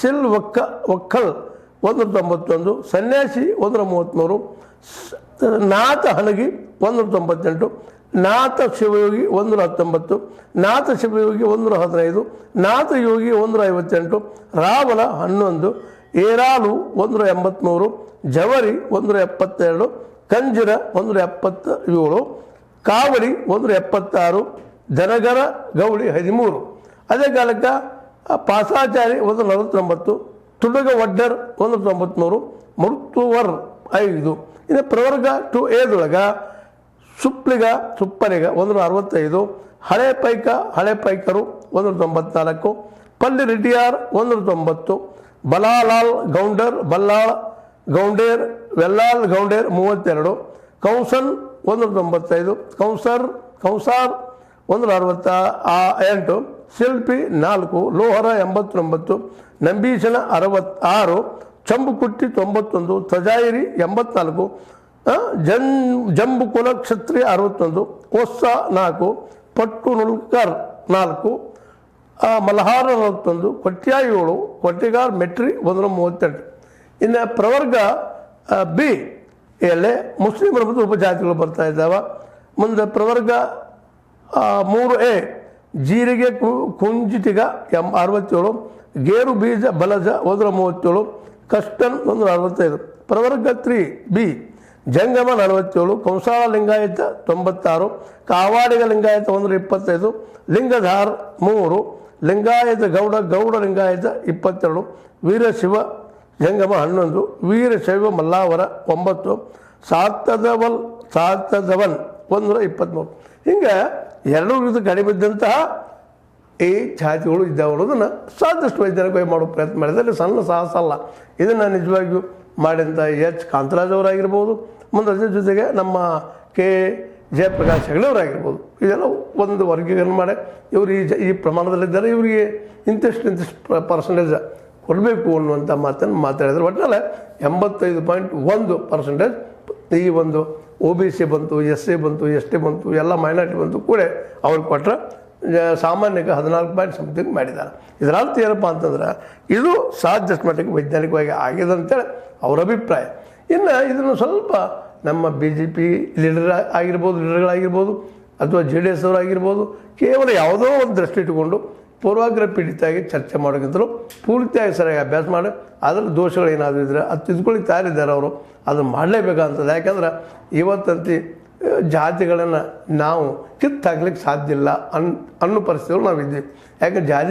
ಸಿಲ್ ಒಕ್ಕಲ್ 191, ಸನ್ಯಾಸಿ 133, ನಾಥ ಹನಗಿ 198, ನಾಥ ಶಿವಯೋಗಿ 119, ನಾಥ ಶಿವಯೋಗಿ 115, ನಾಥ ಯೋಗಿ 158, ರಾವಲ 11, ಏರಾಲು 183, ಜವರಿ 172, ಕಂಜಿರ 177, ಕಾವಡಿ 176, ಜನಗರ ಗೌಳಿ 13. ಅದೇ ಕಾಲಕ್ಕೆ ಪಾಸಾಚಾರಿ 149, ತುಡುಗ ಒಡ್ಡರ್ 193, ಮೃತ್ಯುವರ್ 5. ಇನ್ನು ಪ್ರವರ್ಗ ಟು ಎದೊಳಗೆ ಸುಪ್ಪಲಿಗ 165, ಹಳೆ ಪೈಕರು 194, ಪಲ್ಲಿ ರೆಡ್ಡಿಯಾರ್ 190, ಬಲಾಲಾಲ್ ಗೌಂಡರ್ ಗೌಂಡೇರ್ ವೆಲ್ಲಾಲ್ ಗೌಂಡೇರ್ 32, ಕೌಸನ್ 195, ಕೌಸಾರ್ 168, ಶಿಲ್ಪಿ 4, ಲೋಹರ 89, ನಂಬೀಶನ 66, ಚಂಬುಕುಟ್ಟಿ 91, ತಜಾಯಿರಿ 84, ಜಂಬುಕುಲ ಕ್ಷತ್ರಿಯ 61, ಕೊಸ್ಸ 4, ಪಟ್ಟು ನುಲ್ಕರ್ 4, ಮಲ್ಹಾರ 41, ಕೊಟ್ಯಾ 7, ಕೊಟ್ಟಿಗಾರ್ ಮೆಟ್ರಿ 138. ಇನ್ನು ಪ್ರವರ್ಗ ಬಿ ಯಲ್ಲಿ ಮುಸ್ಲಿಮರ ಮತ್ತು ಉಪಜಾತಿಗಳು ಬರ್ತಾ ಇದ್ದಾವೆ. ಮುಂದೆ ಪ್ರವರ್ಗ 3A ಜೀರಿಗೆ ಕುಂಜಿಟಿಗ 67, ಗೇರು ಬೀಜ ಬಲಜ 137, ಕಷ್ಟನ್ 165. ಪ್ರವರ್ಗ 3B ಜಂಗಮ 47, ಕಂಸಾಳ ಲಿಂಗಾಯತ 96, ಕಾವಾಡಿಗ ಲಿಂಗಾಯತ 125, ಲಿಂಗಧಾರ್ 3, ಲಿಂಗಾಯತ ಗೌಡ ಲಿಂಗಾಯತ 22, ವೀರಶಿವ ಜಂಗಮ 11, ವೀರಶೈವ ಮಲ್ಲಾವರ 9, ಸಾತದವನ್ 123. ಹಿಂಗೆ 200 ಕಡಿಮೆ ಇದ್ದಂತಹ ಈ ಜಾತಿಗಳು ಇದ್ದಾವೆ ಅನ್ನೋದನ್ನು ಸಾಕಷ್ಟು ವೈಜ್ಞಾನಿಕವಾಗಿ ಮಾಡೋ ಪ್ರಯತ್ನ ಮಾಡಿದರೆ ಸಣ್ಣ ಸಾಹಸ ಅಲ್ಲ. ಇದನ್ನು ನಿಜವಾಗಿಯೂ ಮಾಡಿದಂಥ ಎಚ್ ಕಾಂತರಾಜ್ ಅವರಾಗಿರ್ಬೋದು, ಮುಂದೆ ಅದ್ರ ಜೊತೆಗೆ ನಮ್ಮ ಕೆ ಜಯಪ್ರಕಾಶ್ ಹೆಗಡೆಯವರಾಗಿರ್ಬೋದು. ಇದೆಲ್ಲ ಒಂದು ವರ್ಗೀಕರಣ ಮಾಡಿ ಇವರು ಈ ಪ್ರಮಾಣದಲ್ಲಿದ್ದಾರೆ, ಇವರಿಗೆ ಇಂತಿಷ್ಟು ಪರ್ಸೆಂಟೇಜ್ ಕೊಡಬೇಕು ಅನ್ನುವಂಥ ಮಾತನ್ನು ಮಾತಾಡಿದ್ರು. ಒಟ್ಟಿನಲ್ಲಿ 85.1% ಈ ಒಂದು OBC ಬಂತು, SC ಬಂತು, ST ಬಂತು, ಎಲ್ಲ ಮೈನಾರಿಟಿ ಬಂತು ಕೂಡ ಅವ್ರಿಗೆ ಕೊಟ್ಟರೆ ಸಾಮಾನ್ಯಕ್ಕೆ 14 ಸಮಥಿಂಗ್ ಮಾಡಿದ್ದಾರೆ. ಇದರ ಅರ್ಥ ಏನಪ್ಪ ಅಂತಂದ್ರೆ ಇದು ಸಾಧ್ಯಷ್ಟು ಮಟ್ಟಿಗೆ ವೈಜ್ಞಾನಿಕವಾಗಿ ಆಗಿದೆ ಅಂತೇಳಿ ಅವ್ರ ಅಭಿಪ್ರಾಯ. ಇನ್ನು ಇದನ್ನು ಸ್ವಲ್ಪ ನಮ್ಮ BJP ಲೀಡರ್ಗಳಾಗಿರ್ಬೋದು ಅಥವಾ JDS ಅವರಾಗಿರ್ಬೋದು ಕೇವಲ ಯಾವುದೋ ಒಂದು ದೃಷ್ಟಿ ಇಟ್ಟುಕೊಂಡು ಪೂರ್ವಾಗ್ರಹ ಪೀಡಿತಾಗಿ ಚರ್ಚೆ ಮಾಡೋಕ್ಕಿಂತಲೂ ಪೂರ್ತಿಯಾಗಿ ಸರಿಯಾಗಿ ಅಭ್ಯಾಸ ಮಾಡಿ ಅದರ ದೋಷಗಳು ಏನಾದರೂ ಇದ್ದರೆ ಅದು ತಿದ್ಕೊಳ್ಳಿ ತಯಾರಿದ್ದಾರೆ ಅವರು, ಅದನ್ನು ಮಾಡಲೇಬೇಕಂತದೆ. ಯಾಕಂದ್ರೆ ಇವತ್ತಂತೆ ಜಾತಿಗಳನ್ನು ನಾವು ಕಿತ್ತಾಕ್ಲಿಕ್ಕೆ ಸಾಧ್ಯ ಇಲ್ಲ ಅನ್ನೋ ಪರಿಸ್ಥಿತಿಗಳು ನಾವಿದ್ದೀವಿ. ಯಾಕೆ ಜಾತಿ